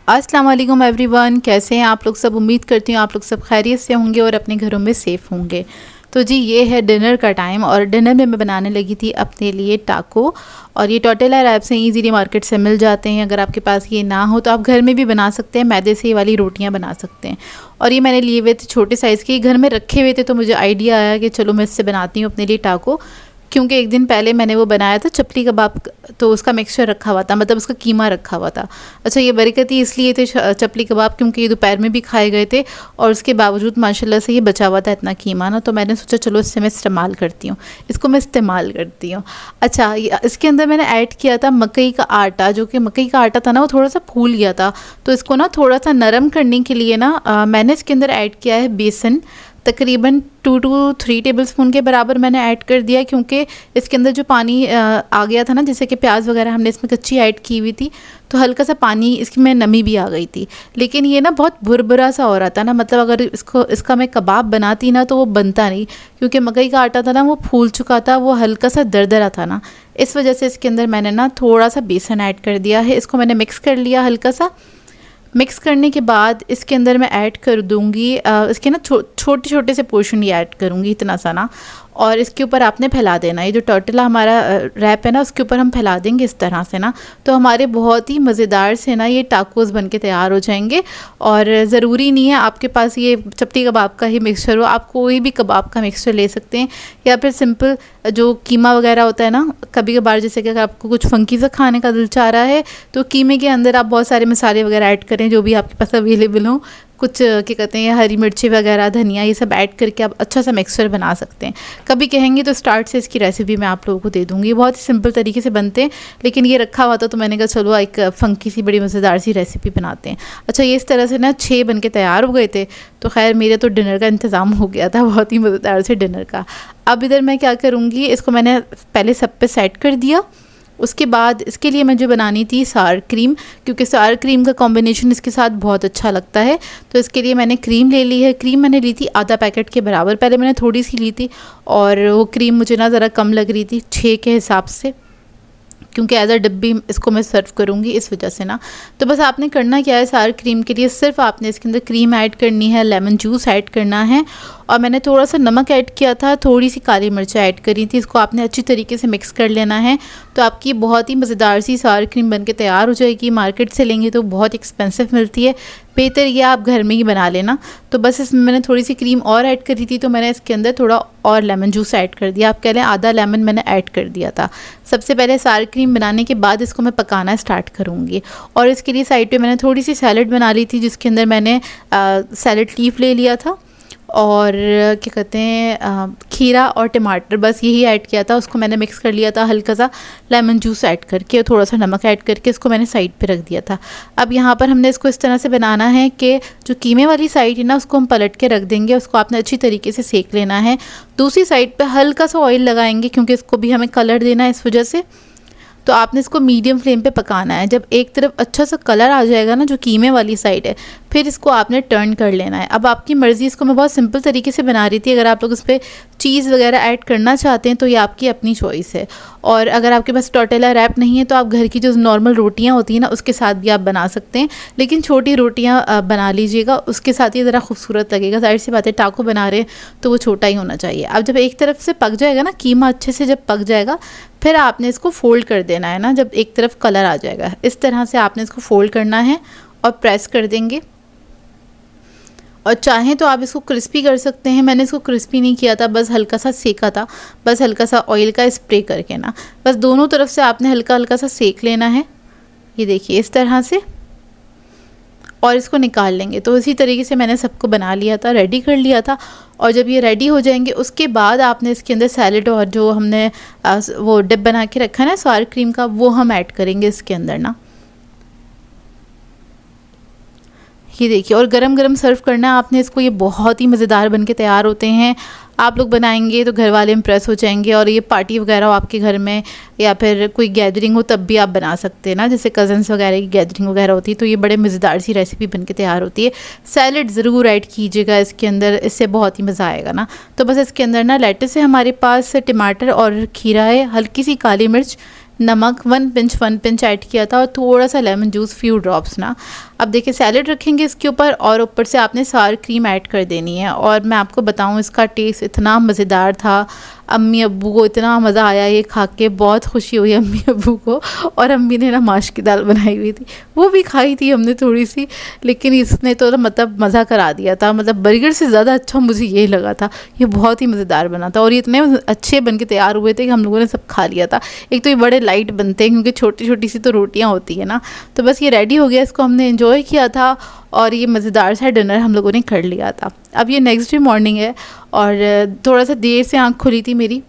अस्सलाम वालेकुम एवरीवन, कैसे हैं आप लोग सब। उम्मीद करती हूँ आप लोग सब खैरियत से होंगे और अपने घरों में सेफ़ होंगे। तो जी ये है डिनर का टाइम और डिनर में मैं बनाने लगी थी अपने लिए टाको। और ये टोर्टिला रैप से ईजीली मार्केट से मिल जाते हैं। अगर आपके पास ये ना हो तो आप घर में भी बना सकते हैं, मैदे से ये वाली रोटियां बना सकते हैं। और ये मैंने लिए हुए थे छोटे साइज़ के, घर में रखे हुए थे, तो मुझे आइडिया आया कि चलो मैं इससे बनाती हूँ अपने लिए टाको। क्योंकि एक दिन पहले मैंने वो बनाया था चपली कबाब, तो उसका मिक्सचर रखा हुआ था, मतलब उसका कीमा रखा हुआ था। अच्छा, ये बरकती इसलिए थे चपली कबाब क्योंकि ये दोपहर में भी खाए गए थे और उसके बावजूद माशाल्लाह से ये बचा हुआ था इतना कीमा ना, तो मैंने सोचा चलो इससे मैं इस्तेमाल करती हूँ, इसको मैं इस्तेमाल करती हूँ। अच्छा, इसके अंदर मैंने ऐड किया था मकई का आटा, जो कि मकई का आटा था ना वो थोड़ा सा फूल गया था, तो इसको ना थोड़ा सा नरम करने के लिए ना मैंने इसके अंदर ऐड किया है बेसन। तकरीबन 2 to 3 टेबलस्पून के बराबर मैंने ऐड कर दिया, क्योंकि इसके अंदर जो पानी आ गया था ना, जैसे कि प्याज वगैरह हमने इसमें कच्ची ऐड की हुई थी, तो हल्का सा पानी इसमें नमी भी आ गई थी। लेकिन ये ना बहुत भुरभुरा सा हो रहा था ना, मतलब अगर इसका मैं कबाब बनाती ना तो वो बनता नहीं, क्योंकि मकई का आटा था ना वो फूल चुका था, वो हल्का सा दरदरा था ना, इस वजह से इसके अंदर मैंने ना थोड़ा सा बेसन ऐड कर दिया है। इसको मैंने मिक्स कर लिया हल्का सा। मिक्स करने के बाद इसके अंदर मैं ऐड कर दूँगी इसके ना छोटे छोटे से पोर्शन ये ऐड करूँगी, इतना सा ना, और इसके ऊपर आपने फैला देना। ये जो टोर्टिला हमारा रैप है ना, उसके ऊपर हम फैला देंगे इस तरह से ना, तो हमारे बहुत ही मज़ेदार से ना ये टाकोस बन के तैयार हो जाएंगे। और ज़रूरी नहीं है आपके पास ये चपटी कबाब का ही मिक्सचर हो, आप कोई भी कबाब का मिक्सचर ले सकते हैं, या फिर सिंपल जो कीमा वगैरह होता है ना, कभी कभार जैसे कि अगर आपको कुछ फंकी सा खाने का दिल चाह रहा है तो कीमे के अंदर आप बहुत सारे मसाले वगैरह ऐड करें जो भी आपके पास अवेलेबल हो, कुछ क्या कहते हैं हरी मिर्ची वगैरह, धनिया, ये सब ऐड करके आप अच्छा सा मिक्सचर बना सकते हैं। कभी कहेंगे तो स्टार्ट से इसकी रेसिपी मैं आप लोगों को दे दूँगी, बहुत ही सिंपल तरीके से बनते हैं, लेकिन ये रखा हुआ था तो मैंने कहा चलो एक फ़ंकी सी बड़ी मज़ेदार सी रेसिपी बनाते हैं। अच्छा, ये इस तरह से ना 6 बन के तैयार हो गए थे, तो खैर मेरे तो डिनर का इंतज़ाम हो गया था, बहुत ही मज़ेदार से डिनर का। अब इधर मैं क्या करूँगी, इसको मैंने पहले सब पे सेट कर दिया। उसके बाद इसके लिए मुझे बनानी थी सार क्रीम, क्योंकि सार क्रीम का कॉम्बिनेशन इसके साथ बहुत अच्छा लगता है। तो इसके लिए मैंने क्रीम ले ली है। क्रीम मैंने ली थी आधा पैकेट के बराबर, पहले मैंने थोड़ी सी ली थी और वो क्रीम मुझे ना ज़रा कम लग रही थी 6 के हिसाब से, क्योंकि एज अ डब्बी इसको मैं सर्व करूँगी इस वजह से ना। तो बस आपने करना क्या है, सार क्रीम के लिए सिर्फ आपने इसके अंदर क्रीम ऐड करनी है, लेमन जूस ऐड करना है, और मैंने थोड़ा सा नमक ऐड किया था, थोड़ी सी काली मिर्च ऐड करी थी। इसको आपने अच्छी तरीके से मिक्स कर लेना है, तो आपकी बहुत ही मज़ेदार सी सार क्रीम बन के तैयार हो जाएगी। मार्केट से लेंगे तो बहुत एक्सपेंसिव मिलती है, बेहतर ये आप घर में ही बना लेना। तो बस इसमें मैंने थोड़ी सी क्रीम और ऐड करी थी, तो मैंने इसके अंदर थोड़ा और लेमन जूस ऐड कर दिया। आप कह लें आधा लेमन मैंने ऐड कर दिया था। सबसे पहले सार क्रीम बनाने के बाद इसको मैं पकाना स्टार्ट करूँगी। और इसके लिए साइड पे मैंने थोड़ी सी सैलड बना ली थी, जिसके अंदर मैंने सैलड लीफ ले लिया था और क्या कहते हैं खीरा और टमाटर, बस यही ऐड किया था। उसको मैंने मिक्स कर लिया था, हल्का सा लेमन जूस ऐड करके, थोड़ा सा नमक ऐड करके इसको मैंने साइड पे रख दिया था। अब यहाँ पर हमने इसको इस तरह से बनाना है कि जो कीमे वाली साइड है ना, उसको हम पलट के रख देंगे, उसको आपने अच्छी तरीके से सेक लेना है। दूसरी साइड पर हल्का सा ऑयल लगाएंगे, क्योंकि इसको भी हमें कलर देना है, इस वजह से। तो आपने इसको मीडियम फ्लेम पे पकाना है। जब एक तरफ अच्छा सा कलर आ जाएगा ना, जो कीमे वाली साइड है, फिर इसको आपने टर्न कर लेना है। अब आपकी मर्ज़ी, इसको मैं बहुत सिंपल तरीके से बना रही थी, अगर आप लोग इस पर चीज़ वगैरह ऐड करना चाहते हैं तो ये आपकी अपनी चॉइस है। और अगर आपके पास टोर्टिला रैप नहीं है तो आप घर की जो नॉर्मल रोटियां होती हैं ना, उसके साथ भी आप बना सकते हैं, लेकिन छोटी रोटियां बना लीजिएगा, उसके साथ ही ज़रा खूबसूरत लगेगा। जाहिर सी बात है टाको बना रहे हैं तो वो छोटा ही होना चाहिए। अब जब एक तरफ से पक जाएगा ना कीमा, अच्छे से जब पक जाएगा, फिर आपने इसको फ़ोल्ड कर देना है ना, जब एक तरफ कलर आ जाएगा इस तरह से आपने इसको फ़ोल्ड करना है और प्रेस कर देंगे। और चाहें तो आप इसको क्रिस्पी कर सकते हैं, मैंने इसको क्रिस्पी नहीं किया था, बस हल्का सा सेका था, बस हल्का सा ऑयल का स्प्रे करके ना, बस दोनों तरफ से आपने हल्का हल्का सा सेक लेना है। ये देखिए इस तरह से, और इसको निकाल लेंगे। तो इसी तरीके से मैंने सबको बना लिया था, रेडी कर लिया था। और जब ये रेडी हो जाएंगे उसके बाद आपने इसके अंदर सैलेड और जो हमने वो डिप बना के रखा है ना सार क्रीम का, वो हम ऐड करेंगे इसके अंदर ना। ये देखिए, और गरम गरम सर्व करना है आपने इसको, ये बहुत ही मज़ेदार बन के तैयार होते हैं। आप लोग बनाएंगे तो घर वाले इम्प्रेस हो जाएंगे, और ये पार्टी वगैरह हो आपके घर में या फिर कोई गैदरिंग हो तब भी आप बना सकते हैं ना, जैसे कज़न्स वगैरह की गैदरिंग वगैरह होती है, तो ये बड़े मज़ेदार सी रेसिपी बन के तैयार होती है। सैलड ज़रूर ऐड कीजिएगा इसके अंदर, इससे बहुत ही मज़ा आएगा ना। तो बस इसके अंदर ना लेट्स है हमारे पास, टमाटर और खीरा है, हल्की सी काली मिर्च, नमक 1 पिंच ऐड किया था और थोड़ा सा लेमन जूस फ्यू ड्रॉप्स ना। अब देखिए सैलेड रखेंगे इसके ऊपर और ऊपर से आपने सार क्रीम ऐड कर देनी है। और मैं आपको बताऊं इसका टेस्ट इतना मज़ेदार था, अम्मी अब्बू को इतना मज़ा आया ये खा के, बहुत खुशी हुई अम्मी अब्बू को। और अम्मी ने ना माश की दाल बनाई हुई थी, वो भी खाई थी हमने थोड़ी सी, लेकिन इसने तो मतलब मज़ा करा दिया था। मतलब बर्गर से ज़्यादा अच्छा मुझे ये लगा था, ये बहुत ही मज़ेदार बना था और ये इतने अच्छे बन के तैयार हुए थे कि हम लोगों ने सब खा लिया था। एक तो ये बड़े लाइट बनते हैं क्योंकि छोटी छोटी सी तो रोटियाँ होती है ना। तो बस ये रेडी हो गया, इसको हमने एंजॉय किया था और ये मज़ेदार सा डिनर हम लोगों ने कर लिया था। अब ये नेक्स्ट डे मॉर्निंग है और थोड़ा सा देर से आँख खुली थी मेरी,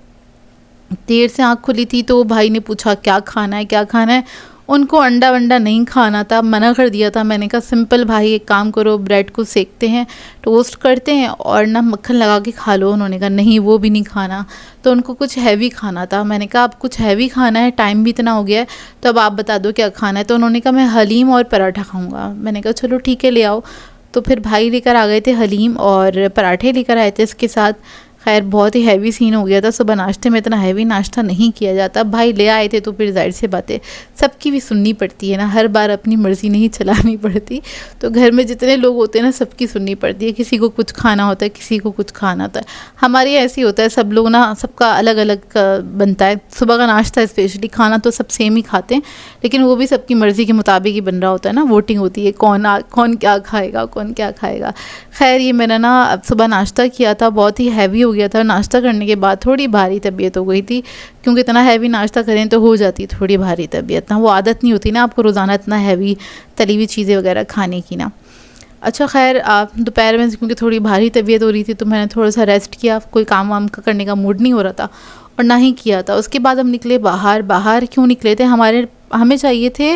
देर से आँख खुली थी तो भाई ने पूछा क्या खाना है क्या खाना है। उनको अंडा वंडा नहीं खाना था, मना कर दिया था। मैंने कहा सिंपल भाई एक काम करो, ब्रेड को सेकते हैं, टोस्ट करते हैं और ना मक्खन लगा के खा लो। उन्होंने कहा नहीं वो भी नहीं खाना, तो उनको कुछ हैवी खाना था। मैंने कहा अब कुछ हैवी खाना है, टाइम भी इतना हो गया है, तो अब आप बता दो क्या खाना है। तो उन्होंने कहा मैं हलीम और पराठा खाऊँगा। मैंने कहा चलो ठीक है ले आओ। तो फिर भाई लेकर आ गए थे हलीम और पराठे लेकर आए थे इसके साथ। खैर बहुत ही हैवी सीन हो गया था, सुबह नाश्ते में इतना हैवी नाश्ता नहीं किया जाता। भाई ले आए थे तो फिर जाहिर सी बात है सबकी भी सुननी पड़ती है ना, हर बार अपनी मर्ज़ी नहीं चलानी पड़ती। तो घर में जितने लोग होते हैं ना सबकी सुननी पड़ती है, किसी को कुछ खाना होता है किसी को कुछ खाना होता है। हमारे ऐसे ही होता है, सब लोग ना सबका अलग अलग बनता है। सुबह का नाश्ता स्पेशली, खाना तो सब सेम ही खाते हैं लेकिन वो भी सबकी मर्ज़ी के मुताबिक ही बन रहा होता है ना, वोटिंग होती है कौन क्या खाएगा कौन क्या खाएगा। खैर ये मैंने ना अब सुबह नाश्ता किया था, बहुत ही हैवी हो गया था। नाश्ता करने के बाद थोड़ी भारी तबीयत हो गई थी क्योंकि इतना हैवी नाश्ता करें तो हो जाती है थोड़ी भारी तबीयत ना, वो आदत नहीं होती ना आपको रोज़ाना इतना हैवी तली हुई चीज़ें वगैरह खाने की ना। अच्छा खैर दोपहर में क्योंकि थोड़ी भारी तबीयत हो रही थी तो मैंने थोड़ा सा रेस्ट किया, कोई काम वाम का करने का मूड नहीं हो रहा था और ना ही किया था। उसके बाद हम निकले बाहर। बाहर क्यों निकले थे, हमें चाहिए थे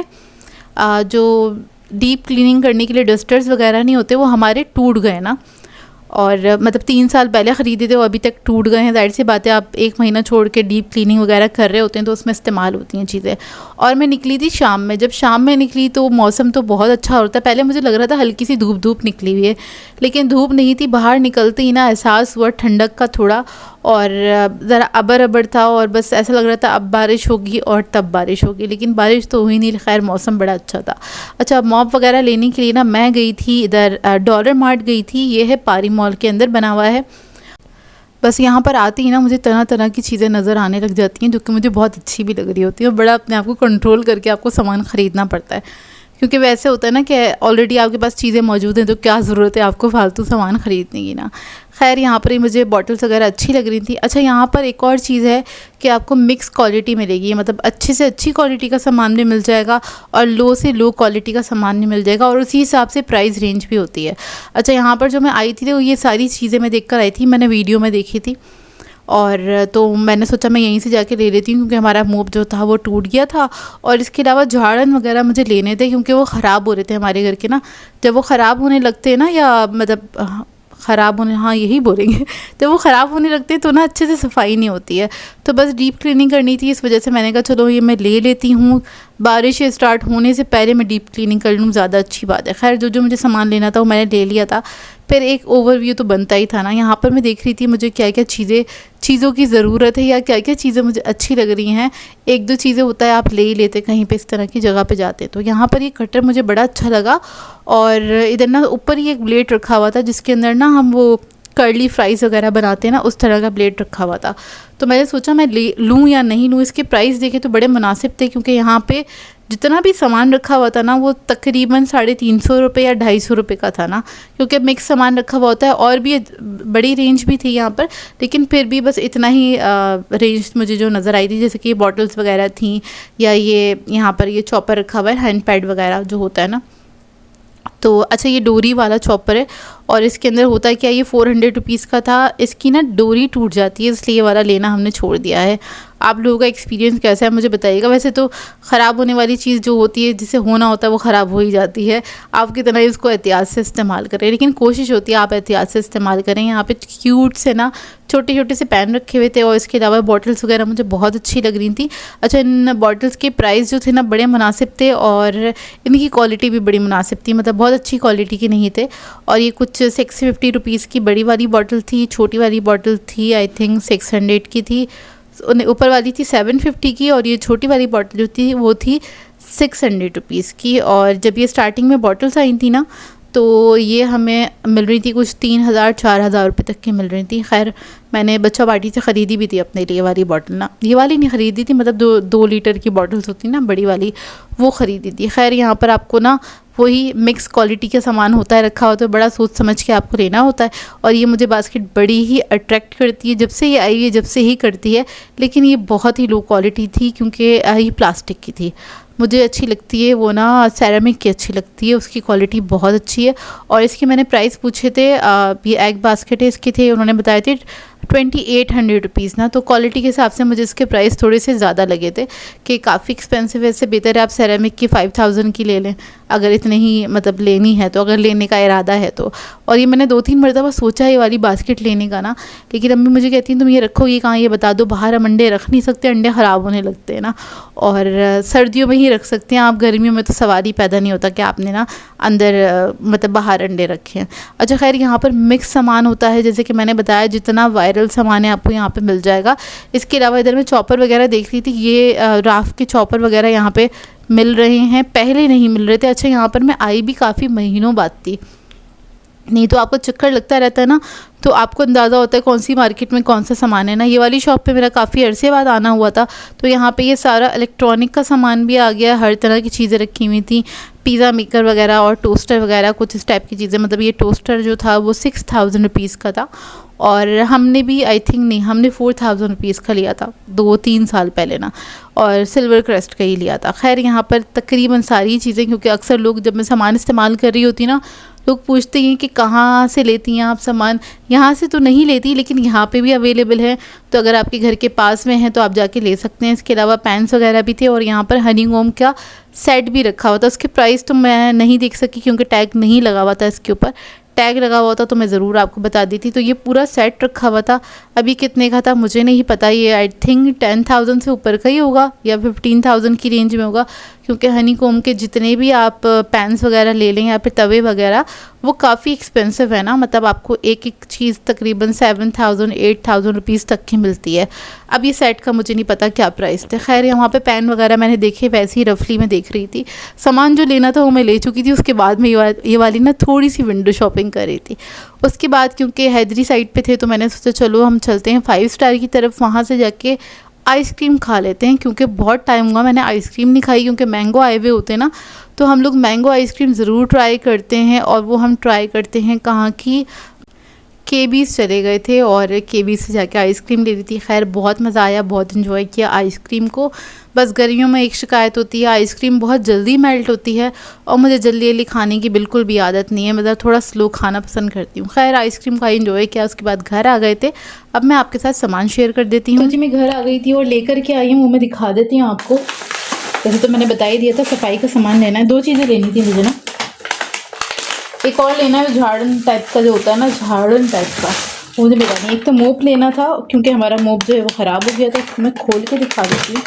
जो डीप क्लीनिंग करने के लिए डस्टर्स वगैरह नहीं होते, वो हमारे टूट गए ना। और मतलब 3 साल पहले ख़रीदे थे वो अभी तक टूट गए हैं। जाहिर सी बात है आप 1 महीना छोड़ के डीप क्लीनिंग वगैरह कर रहे होते हैं तो उसमें इस्तेमाल होती हैं चीज़ें। और मैं निकली थी शाम में, जब शाम में निकली तो मौसम तो बहुत अच्छा होता है। पहले मुझे लग रहा था हल्की सी धूप निकली हुई है लेकिन धूप नहीं थी। बाहर निकलते ही ना एहसास हुआ ठंडक का थोड़ा, और ज़रा अबर था और बस ऐसा लग रहा था अब बारिश होगी और तब बारिश होगी, लेकिन बारिश तो हुई नहीं। खैर मौसम बड़ा अच्छा था। अच्छा मॉप वगैरह लेने के लिए ना मैं गई थी इधर डॉलर मार्ट गई थी, ये है पारी मॉल के अंदर बना हुआ है। बस यहाँ पर आती ही ना मुझे तरह तरह की चीज़ें नज़र आने लग जाती हैं जो कि मुझे बहुत अच्छी भी लग रही होती है और बड़ा अपने आप को कंट्रोल करके आपको सामान ख़रीदना पड़ता है क्योंकि वैसे होता है ना कि ऑलरेडी आपके पास चीज़ें मौजूद हैं तो क्या ज़रूरत है आपको फालतू सामान ख़रीदने की ना। खैर यहाँ पर ही मुझे बॉटल्स वगैरह अच्छी लग रही थी। अच्छा यहाँ पर एक और चीज़ है कि आपको मिक्स क्वालिटी मिलेगी, मतलब अच्छे से अच्छी क्वालिटी का सामान भी मिल जाएगा और लो से लो क्वालिटी का सामान भी मिल जाएगा और उसी हिसाब से प्राइस रेंज भी होती है। अच्छा यहाँ पर जो मैं आई थी तो ये सारी चीज़ें मैं देख कर आई थी, मैंने वीडियो में देखी थी और तो मैंने सोचा मैं यहीं से जाके ले लेती हूँ क्योंकि हमारा मोप जो था वो टूट गया था और इसके अलावा झाड़न वगैरह मुझे लेने थे क्योंकि वो ख़राब हो रहे थे हमारे घर के ना। जब वो ख़राब होने लगते हैं ना, या मतलब ख़राब होने, हाँ यही बोलेंगे, जब वो ख़राब होने लगते हैं तो ना अच्छे से सफाई नहीं होती है। तो बस डीप क्लीनिंग करनी थी, इस वजह से मैंने कहा चलो ये मैं ले लेती हूँ। बारिश स्टार्ट होने से पहले मैं डीप क्लीनिंग कर लूँ, ज़्यादा अच्छी बात है। खैर जो मुझे सामान लेना था वो मैंने ले लिया था। फिर एक ओवरव्यू तो बनता ही था ना, यहाँ पर मैं देख रही थी मुझे क्या क्या चीज़ों की ज़रूरत है या क्या क्या चीज़ें मुझे अच्छी लग रही हैं। 1-2 चीज़ें होता है आप ले ही लेते कहीं पे इस तरह की जगह पे जाते। तो यहाँ पर ये कटर मुझे बड़ा अच्छा लगा और इधर ना ऊपर ही एक ब्लेड रखा हुआ था जिसके अंदर ना हम वो कर्ली फ्राइज़ वगैरह बनाते हैं ना, उस तरह का ब्लेड रखा हुआ था। तो मैंने सोचा मैं लूँ या नहीं लूँ। इसके प्राइस देखे तो बड़े मुनासिब थे क्योंकि यहाँ पे जितना भी सामान रखा हुआ था ना वो तकरीबन 350 रुपये या 250 रुपये का था ना, क्योंकि मिक्स सामान रखा हुआ होता है और भी बड़ी रेंज भी थी यहाँ पर, लेकिन फिर भी बस इतना ही रेंज मुझे जो नज़र आई थी। जैसे कि बॉटल्स वगैरह थी या ये यहाँ पर ये चॉपर रखा हुआ है, हैंड पैड वगैरह जो होता है ना। तो अच्छा ये डोरी वाला चॉपर है और इसके अंदर होता है क्या, ये 400 रुपीज़ का था। इसकी ना डोरी टूट जाती है इसलिए ये वाला लेना हमने छोड़ दिया है। आप लोगों का एक्सपीरियंस कैसा है मुझे बताइएगा। वैसे तो ख़राब होने वाली चीज़ जो होती है जिसे होना होता है वो ख़राब हो ही जाती है, आप कितना इसको एहतियात से इस्तेमाल करें, लेकिन कोशिश होती है आप एहतियात से इस्तेमाल करें। यहाँ पे क्यूट से ना छोटे छोटे से पैन रखे हुए थे और इसके अलावा बॉटल्स वगैरह मुझे बहुत अच्छी लग रही थी। अच्छा इन बॉटल्स के प्राइस जो थे ना बड़े मुनासिब थे और इनकी क्वालिटी भी बड़ी मुनासिब थी, मतलब बहुत अच्छी क्वालिटी के नहीं थे। और ये कुछ 650 रुपीज़ की बड़ी वाली बॉटल थी, छोटी वाली बॉटल थी आई थिंक 600 की थी। ऊपर वाली थी 750 की और ये छोटी वाली बॉटल जो थी वो थी 600 रुपीज़ की। और जब ये स्टार्टिंग में बॉटल्स आई थी ना तो ये हमें मिल रही थी कुछ 3000 4000 रुपये तक की मिल रही थी। खैर मैंने बच्चा पार्टी से ख़रीदी भी थी अपने लिए वाली बॉटल ना, ये वाली नहीं ख़रीदी थी, मतलब 2 लीटर की बॉटल्स होती ना बड़ी वाली, वो ख़रीदी थी। खैर यहाँ पर आपको ना वही मिक्स क्वालिटी का सामान होता है रखा होता है, बड़ा सोच समझ के आपको लेना होता है। और ये मुझे बास्केट बड़ी ही अट्रैक्ट करती है, जब से ये आई है जब से ही करती है, लेकिन ये बहुत ही लो क्वालिटी थी क्योंकि ये प्लास्टिक की थी। मुझे अच्छी लगती है वो ना सेरेमिक की अच्छी लगती है, उसकी क्वालिटी बहुत अच्छी है। और इसके मैंने प्राइस पूछे थे, ये एग बास्केट है इसके थे, उन्होंने बताए थे 2800 रुपीज़ ना, तो क्वालिटी के हिसाब से मुझे इसके प्राइस थोड़े से ज़्यादा लगे थे कि काफ़ी एक्सपेंसिव है, इससे बेहतर है आप सेरेमिक की 5000 की ले लें अगर इतने ही मतलब लेनी है तो, अगर लेने का इरादा है तो। और ये मैंने 2-3 मरतबा सोचा है ये वाली बास्केट लेने का ना, लेकिन अम्मी मुझे कहती हैं तुम ये रखोगी कहाँ, ये बता दो, बाहर हम अंडे रख नहीं सकते, अंडे ख़राब होने लगते हैं ना, और सर्दियों में ही रख सकते हैं आप, गर्मियों में तो सवाल ही पैदा नहीं होता कि आपने ना अंदर मतलब बाहर अंडे रखे हैं। अच्छा खैर यहाँ पर मिक्स सामान होता है, जैसे कि मैंने बताया जितना वायरल सामान है आपको यहाँ पे मिल जाएगा। इसके अलावा इधर मैं चॉपर वगैरह देख रही थी, ये राफ के चॉपर वगैरह यहाँ पे मिल रहे हैं, पहले नहीं मिल रहे थे। अच्छा यहाँ पर मैं आई भी काफ़ी महीनों बाद थी, नहीं तो आपको चक्कर लगता रहता है ना, तो आपको अंदाज़ा होता है कौन सी मार्केट में कौन सा सामान है ना। ये वाली शॉप पे मेरा काफ़ी अरसे बाद आना हुआ था, तो यहाँ पे ये सारा इलेक्ट्रॉनिक का सामान भी आ गया, हर तरह की चीज़ें रखी हुई थी, पिज़्ज़ा मेकर वगैरह और टोस्टर वगैरह कुछ इस टाइप की चीज़ें। मतलब ये टोस्टर जो था वो 6000 रुपीज़ का था, और हमने भी आई थिंक नहीं, हमने 4000 रुपीज़ का लिया था 2-3 साल पहले ना, और सिल्वर क्रस्ट का ही लिया था। खैर यहाँ पर तकरीबन सारी चीज़ें, क्योंकि अक्सर लोग जब मैं सामान इस्तेमाल कर रही होती ना, लोग पूछते हैं कि कहाँ से लेती हैं आप सामान, यहाँ से तो नहीं लेती लेकिन यहाँ पे भी अवेलेबल है, तो अगर आपके घर के पास में है तो आप जाके ले सकते हैं। इसके अलावा पैंस वगैरह भी थे, और यहाँ पर हनी होम का सेट भी रखा हुआ था। उसके प्राइस तो मैं नहीं देख सकी क्योंकि टैग नहीं लगा हुआ था इसके ऊपर, टैग लगा हुआ था तो मैं ज़रूर आपको बता दी थी। तो ये पूरा सेट रखा हुआ था, अभी कितने का था मुझे नहीं पता, ये आई थिंक 10,000 से ऊपर का ही होगा या 15,000 की रेंज में होगा, क्योंकि हनी कोम के जितने भी आप पैंस वगैरह ले लें या फिर तवे वगैरह वो काफ़ी एक्सपेंसिव है ना, मतलब आपको एक एक चीज़ तकरीबन 7,000-8,000 रुपीज़ तक की मिलती है। अब ये सेट का मुझे नहीं पता क्या प्राइस थे। खैर यहाँ पे पैन वगैरह मैंने देखे, वैसे ही रफली मैं देख रही थी, सामान जो लेना था वो मैं ले चुकी थी। उसके बाद में ये वाली ना थोड़ी सी विंडो शॉपिंग कर रही थी। उसके बाद क्योंकि हैदरी साइड पे थे तो मैंने सोचा चलो हम चलते हैं 5 स्टार की तरफ, वहाँ से जाके आइसक्रीम खा लेते हैं, क्योंकि बहुत टाइम हुआ मैंने आइसक्रीम नहीं खाई, क्योंकि मैंगो आए हुए होते हैं ना, तो हम लोग मैंगो आइसक्रीम ज़रूर ट्राई करते हैं। और वो हम ट्राई करते हैं कहाँ की, केबीज़ चले गए थे और केबीज़ से जाके आइसक्रीम ले ली थी। खैर बहुत मज़ा आया, बहुत इन्जॉय किया आइसक्रीम को। बस गर्मियों में एक शिकायत होती है, आइसक्रीम बहुत जल्दी मेल्ट होती है और मुझे जल्दी जल्दी खाने की बिल्कुल भी आदत नहीं है, मतलब थोड़ा स्लो खाना पसंद करती हूँ। खैर आइसक्रीम का इन्जॉय किया, उसके बाद घर आ गए थे। अब मैं आपके साथ सामान शेयर कर देती हूँ। तो जी मैं घर आ गई थी और लेकर के आई हूँ, वो मैं दिखा देती हूँ आपको। वैसे तो मैंने बता ही दिया था, सफाई का सामान लेना है, 2 चीज़ें लेनी थी मुझे ना, एक और लेना है झाड़न टाइप का जो होता है ना, झाड़न टाइप का, वो मुझे मिला नहीं। एक तो मोप लेना था क्योंकि हमारा मोप जो है वो ख़राब हो गया था, तो मैं खोल के दिखा देती हूँ।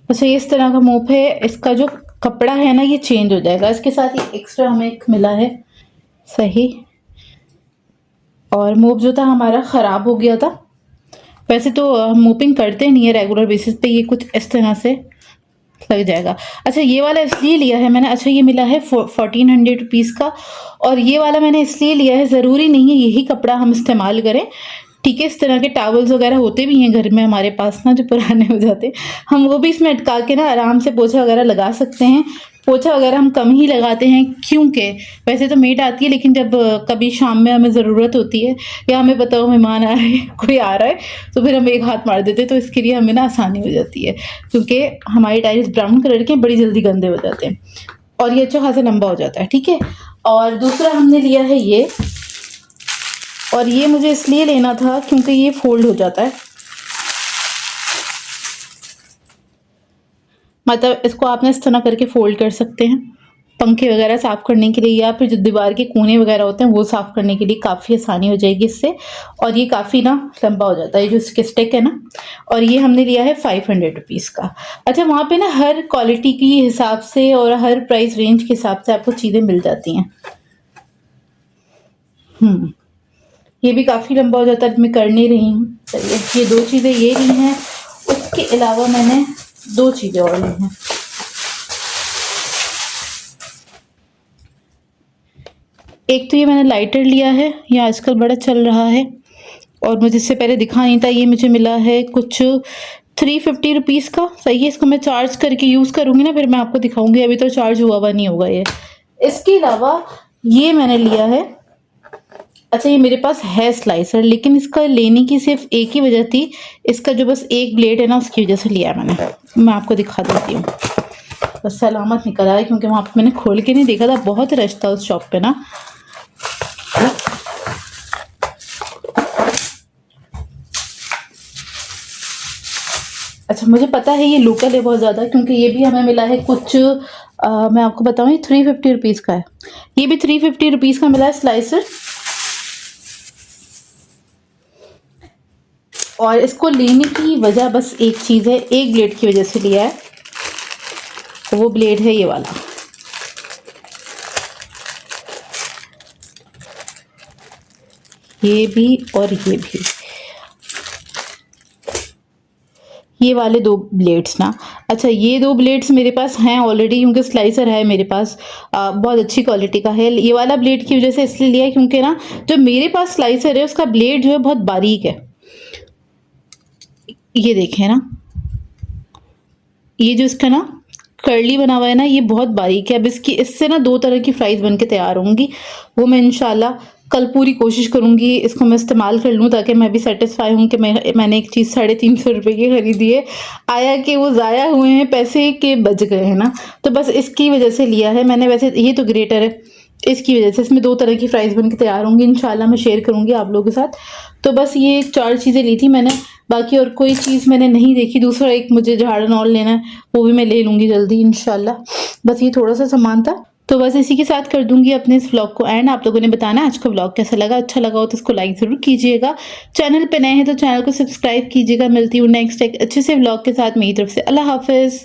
अच्छा ये इस तरह का मोप है, इसका जो कपड़ा है ना ये चेंज हो जाएगा, इसके साथ ही एक्स्ट्रा हमें एक मिला है सही। और मोप जो था हमारा ख़राब हो गया था, वैसे तो हम मोपिंग करते नहीं है रेगुलर बेसिस पे, ये कुछ इस तरह से लग जाएगा। अच्छा ये वाला इसलिए लिया है मैंने, अच्छा ये मिला है 1400 रुपीज़ का, और ये वाला मैंने इसलिए लिया है, ज़रूरी नहीं है यही कपड़ा हम इस्तेमाल करें, ठीक है। इस तरह के टॉवल्स वगैरह होते भी हैं घर में हमारे पास ना, जो पुराने हो जाते हैं, हम वो भी इसमें अटका के ना आराम से पोछा वगैरह लगा सकते हैं। पोछा वगैरह हम कम ही लगाते हैं क्योंकि वैसे तो मेड आती है, लेकिन जब कभी शाम में हमें ज़रूरत होती है या हमें पता हो मेहमान आ रहे हैं, कोई आ रहा है, तो फिर हम एक हाथ मार देते हैं, तो इसके लिए हमें ना आसानी हो जाती है, क्योंकि हमारे टाइल्स ब्राउन कलर के बड़ी जल्दी गंदे हो जाते हैं और ये अच्छा खासा लंबा हो जाता है, ठीक है। और दूसरा हमने लिया है ये, और ये मुझे इसलिए लेना था क्योंकि ये फोल्ड हो जाता है, मतलब इसको आपने इस तरह करके फोल्ड कर सकते हैं, पंखे वगैरह साफ़ करने के लिए या फिर जो दीवार के कोने वगैरह होते हैं वो साफ़ करने के लिए काफ़ी आसानी हो जाएगी इससे। और ये काफ़ी ना लंबा हो जाता है जो इसके स्टिक है ना। और ये हमने लिया है 500 रुपीज़ का। अच्छा, वहाँ पे ना हर क्वालिटी की हिसाब से और हर प्राइस रेंज के हिसाब से आपको चीज़ें मिल जाती हैं। ये भी काफ़ी लंबा हो जाता है, मैं कर नहीं रही हूँ। चलिए, ये 2 चीज़ें ये ली हैं। उसके अलावा मैंने 2 चीज़ें और ली हैं। एक तो ये मैंने लाइटर लिया है, ये आजकल बड़ा चल रहा है और मुझे इससे पहले दिखा नहीं था। ये मुझे मिला है कुछ 350 रुपीज़ का। सही है, इसको मैं चार्ज करके यूज़ करूँगी ना, फिर मैं आपको दिखाऊँगी। अभी तो चार्ज हुआ नहीं होगा ये। इसके अलावा ये मैंने लिया है, अच्छा ये मेरे पास है स्लाइसर, लेकिन इसका लेने की सिर्फ एक ही वजह थी, इसका जो बस एक ब्लेड है ना उसकी वजह से लिया मैंने। मैं आपको दिखा देती हूँ। बस सलामत निकल आया, क्योंकि वहाँ पे मैंने खोल के नहीं देखा था, बहुत रश था उस शॉप पे ना। अच्छा, मुझे पता है ये लोकल है बहुत ज़्यादा, क्योंकि ये भी हमें मिला है कुछ मैं आपको बताऊँ, ये 350 रुपीज़ का है। ये भी 350 रुपीज़ का मिला है स्लाइसर। और इसको लेने की वजह बस एक चीज़ है, एक ब्लेड की वजह से लिया है। तो वो ब्लेड है ये वाला। ये भी और ये भी, ये वाले 2 ब्लेड्स ना। अच्छा, ये 2 ब्लेड्स मेरे पास हैं ऑलरेडी, क्योंकि स्लाइसर है मेरे पास, बहुत अच्छी क्वालिटी का है। ये वाला ब्लेड की वजह से इसलिए लिया है क्योंकि ना जो मेरे पास स्लाइसर है उसका ब्लेड जो है बहुत बारीक है। ये देखें ना, ये जो इसका ना कर्ली बना हुआ है ना, ये बहुत बारीक है। अब इससे ना 2 तरह की फ्राइज़ बन के तैयार होंगी। वो मैं इंशाल्लाह कल पूरी कोशिश करूँगी इसको मैं इस्तेमाल कर लूँ, ताकि मैं भी सेटिस्फाई हूँ कि मैंने एक चीज़ 350 रुपये की खरीदी है। आया कि वो ज़ाया हुए हैं पैसे के बच गए हैं ना, तो बस इसकी वजह से लिया है मैंने। वैसे ये तो ग्रेटर है, इसकी वजह से इसमें 2 तरह की फ्राइज़ बन के तैयार होंगी, इंशाल्लाह मैं शेयर करूँगी आप लोगों के साथ। तो बस ये 4 चीज़ें ली थी मैंने, बाकी और कोई चीज़ मैंने नहीं देखी। दूसरा एक मुझे झाड़न और लेना है, वो भी मैं ले लूँगी जल्दी इंशाल्लाह। बस ये थोड़ा सा सामान था, तो बस इसी के साथ कर दूँगी अपने इस व्लॉग को एंड। आप लोगों ने बताना आज का व्लॉग कैसा लगा। अच्छा लगा हो तो इसको लाइक ज़रूर कीजिएगा। चैनल पे नए हैं तो चैनल को सब्सक्राइब कीजिएगा। मिलती हूँ नेक्स्ट एक अच्छे से व्लॉग के साथ। मेरी तरफ से अल्लाह हाफ़िज़।